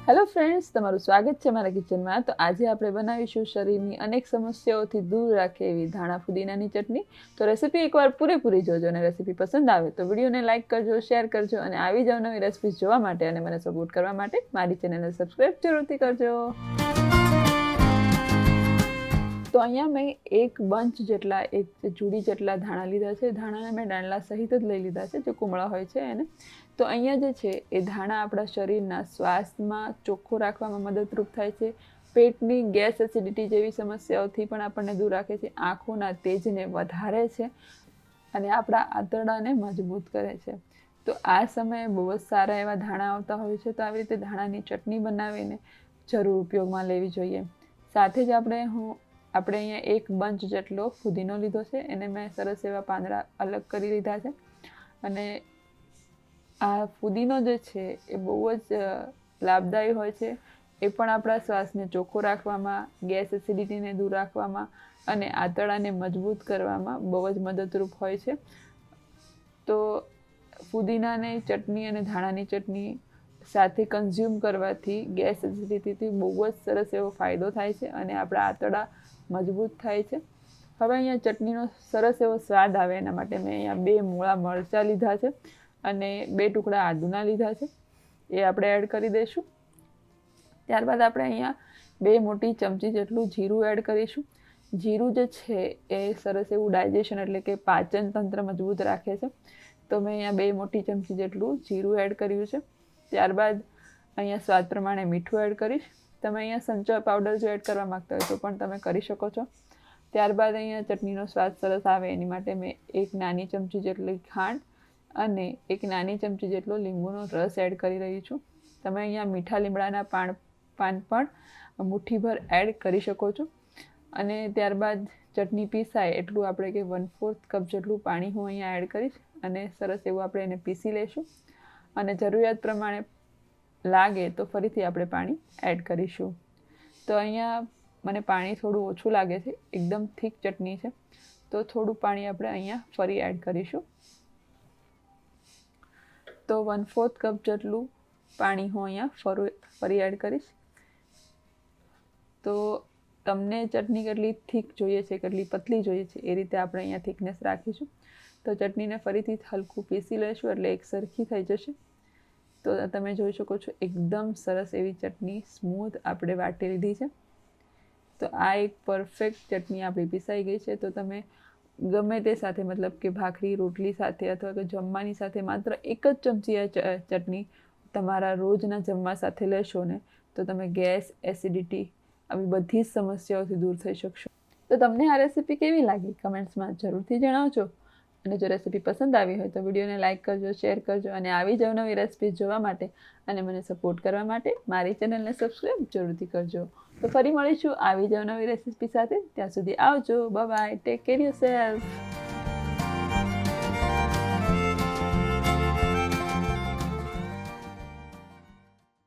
Hello friends, તમારું સ્વાગત છે મારા કિચનમાં। તો આજે આપણે બનાવીશું શરીરની અનેક સમસ્યાઓથી દૂર રાખે એવી ધાણા ફુદીનાની ચટણી। તો રેસીપી એકવાર પૂરેપૂરી જોજો અને રેસીપી પસંદ આવે તો વિડીયોને લાઇક કરજો, શેર કરજો અને આવી જ નવી રેસીપીઝ જોવા માટે અને મને સપોર્ટ કરવા માટે મારી ચેનલને સબસ્ક્રાઈબ જરૂરથી કરજો। તો અહીંયા મેં એક બંચ જેટલા, એક ચૂડી જેટલા ધાણા લીધા છે। ધાણાને મેં દાંડલા સહિત જ લઈ લીધા છે, જે કુમળા હોય છે એને। તો અહીંયા જે છે એ ધાણા આપણા શરીરના શ્વાસમાં ચોખ્ખું રાખવામાં મદદરૂપ થાય છે, પેટની ગેસ એસિડિટી જેવી સમસ્યાઓથી પણ આપણને દૂર રાખે છે, આંખોના તેજને વધારે છે અને આપણા આંતરડાને મજબૂત કરે છે। તો આ સમયે બહુ જ સારા એવા ધાણા આવતા હોય છે, તો આવી રીતે ધાણાની ચટણી બનાવીને જરૂર ઉપયોગમાં લેવી જોઈએ। સાથે જ આપણે અહીંયા એક બંચ જેટલો ફુદીનો લીધો છે, એને મેં સરસ એવા પાંદડા અલગ કરી લીધા છે। અને આ ફુદીનો જે છે એ બહુ જ લાભદાયી હોય છે, એ પણ આપણા શ્વાસને ચોખ્ખો રાખવામાં, ગેસ એસિડિટીને દૂર રાખવામાં અને આંતરડાને મજબૂત કરવામાં બહુ જ મદદરૂપ હોય છે। તો ફુદીનાની ચટણી અને ધાણાની ચટણી સાથે કન્ઝ્યુમ કરવાથી ગેસ એસિડિટીથી બહુ જ સરસ એવો ફાયદો થાય છે અને આપણા આંતરડા મજબૂત થાય છે। હવે અહીંયા ચટણીનો સરસ એવો સ્વાદ આવે એના માટે મેં અહીંયા 2 મૂળા મરચાં લીધા છે અને 2 ટુકડા આદુના લીધા છે, એ આપણે એડ કરી દઈશું। ત્યારબાદ આપણે અહીંયા 2 મોટી ચમચી જેટલું જીરું એડ કરીશું। જીરું જે છે એ સરસ એવું ડાયજેશન એટલે કે પાચન તંત્ર મજબૂત રાખે છે, તો મેં અહીંયા 2 મોટી ચમચી જેટલું જીરું એડ કર્યું છે। ત્યારબાદ અહીંયા સ્વાદ પ્રમાણે મીઠું એડ કરીશ। તમે અહીંયા સંચળ પાવડર જો એડ કરવા માગતા હોય તો પણ તમે કરી શકો છો। ત્યારબાદ અહીંયા ચટણીનો સ્વાદ સરસ આવે એની માટે મેં 1 નાની ચમચી જેટલી ખાંડ અને 1 નાની ચમચી જેટલો લીંબુનો રસ એડ કરી રહી છું। તમે અહીંયા મીઠા લીમડાના પાન પણ મુઠ્ઠીભર એડ કરી શકો છો। અને ત્યારબાદ ચટણી પીસાય એટલું આપણે કે 1/4 કપ જેટલું પાણી હું અહીંયા એડ કરીશ અને સરસ એવું આપણે એને પીસી લઈશું અને જરૂરિયાત પ્રમાણે લાગે તો ફરીથી આપણે પાણી એડ કરીશું। તો અહીંયા મને પાણી થોડું ઓછું લાગે છે, એકદમ થીક ચટણી છે, તો થોડું પાણી આપણે અહીંયા ફરી એડ કરીશું। તો 1/4 કપ જેટલું પાણી હું અહીંયા ફરી એડ કરીશ। તો તમને ચટણી કેટલી થીક જોઈએ છે, કેટલી પતલી જોઈએ છે, એ રીતે આપણે અહીંયા થિકનેસ રાખીશું। તો ચટણીને ફરીથી હલકું પીસી લઈશું એટલે એક સરખી થઈ જશે। તો તમે જોઈ શકો છો એકદમ સરસ એવી ચટણી સ્મૂથ આપણે વાટી લીધી છે। તો આ એક પરફેક્ટ ચટણી આપણી પીસાઈ ગઈ છે। તો તમે ગમે તે સાથે, મતલબ કે ભાખરી રોટલી સાથે અથવા કે જમવાની સાથે માત્ર 1 જ ચમચી આ ચટણી તમારા રોજના જમવા સાથે લેશો ને તો તમે ગેસ, એસિડિટી આવી બધી જ સમસ્યાઓથી દૂર થઈ શકશો। તો તમને આ રેસીપી કેવી લાગી કમેન્ટ્સમાં જરૂરથી જણાવજો અને જો રેસીપી પસંદ આવી હોય તો વિડીયોને લાઇક કરજો, શેર કરજો અને આવી જ નવી રેસીપી જોવા માટે અને મને સપોર્ટ કરવા માટે મારી ચેનલને સબસ્ક્રાઈબ જરૂરથી કરજો। તો ફરી મળીશું આવી જ નવી રેસીપી સાથે। ત્યાં સુધી આવજો, bye bye, take care yourself.